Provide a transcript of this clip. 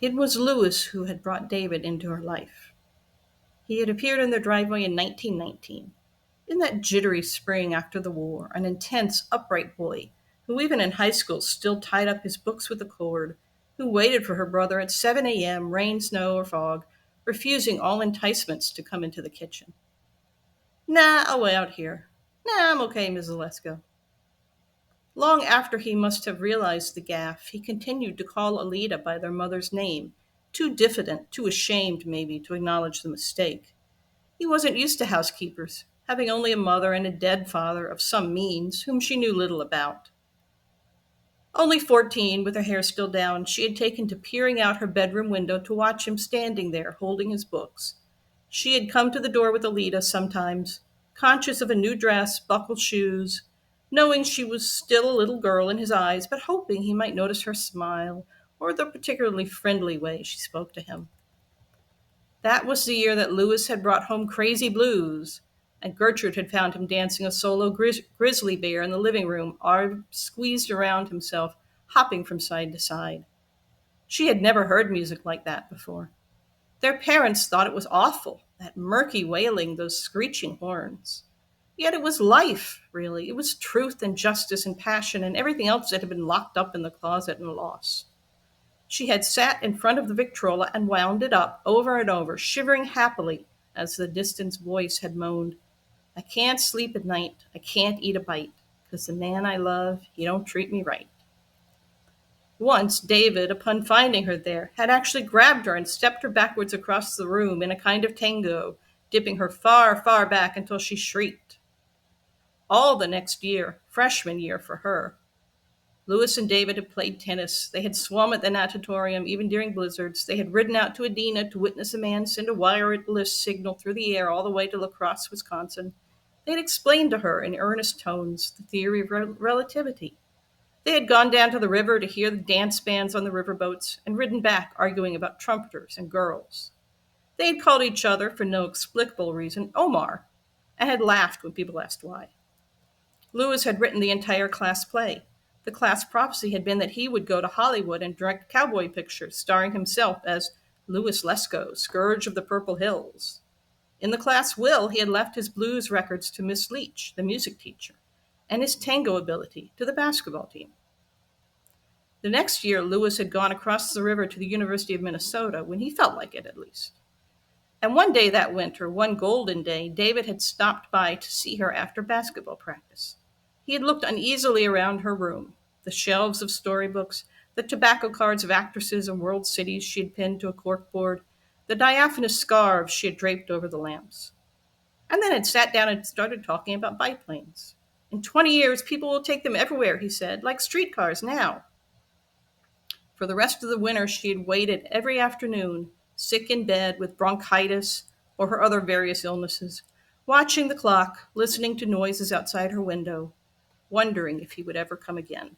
It was Lewis who had brought David into her life. He had appeared in their driveway in 1919. In that jittery spring after the war, an intense, upright boy, who even in high school still tied up his books with a cord, who waited for her brother at 7 a.m., rain, snow, or fog, refusing all enticements to come into the kitchen. Nah, I'll wait out here. Nah, I'm okay, Mrs. Lesko. Long after he must have realized the gaffe, he continued to call Alida by their mother's name, too diffident, too ashamed, maybe, to acknowledge the mistake. He wasn't used to housekeepers, having only a mother and a dead father of some means, whom she knew little about. Only 14, with her hair still down, she had taken to peering out her bedroom window to watch him standing there, holding his books. She had come to the door with Alida sometimes, conscious of a new dress, buckled shoes, knowing she was still a little girl in his eyes, but hoping he might notice her smile or the particularly friendly way she spoke to him. That was the year that Lewis had brought home Crazy Blues, and Gertrude had found him dancing a solo grizzly bear in the living room, arms squeezed around himself, hopping from side to side. She had never heard music like that before. Their parents thought it was awful, that murky wailing, those screeching horns. Yet it was life, really. It was truth and justice and passion and everything else that had been locked up in the closet and lost. She had sat in front of the Victrola and wound it up over and over, shivering happily as the distant voice had moaned, I can't sleep at night, I can't eat a bite, 'cause the man I love, he don't treat me right. Once, David, upon finding her there, had actually grabbed her and stepped her backwards across the room in a kind of tango, dipping her far, far back until she shrieked. All the next year, freshman year for her, Lewis and David had played tennis. They had swum at the natatorium, even during blizzards. They had ridden out to Edina to witness a man send a wireless signal through the air all the way to La Crosse, Wisconsin. They had explained to her in earnest tones the theory of relativity. They had gone down to the river to hear the dance bands on the riverboats and ridden back arguing about trumpeters and girls. They had called each other, for no explicable reason, Omar, and had laughed when people asked why. Lewis had written the entire class play. The class prophecy had been that he would go to Hollywood and direct cowboy pictures, starring himself as Louis Lesko, Scourge of the Purple Hills. In the class will, he had left his blues records to Miss Leach, the music teacher, and his tango ability to the basketball team. The next year, Lewis had gone across the river to the University of Minnesota, when he felt like it at least. And one day that winter, one golden day, David had stopped by to see her after basketball practice. He had looked uneasily around her room, the shelves of storybooks, the tobacco cards of actresses and world cities she had pinned to a corkboard, the diaphanous scarves she had draped over the lamps. And then had sat down and started talking about biplanes. In 20 years, people will take them everywhere, he said, like streetcars now. For the rest of the winter, she had waited every afternoon, sick in bed with bronchitis or her other various illnesses, watching the clock, listening to noises outside her window, wondering if he would ever come again.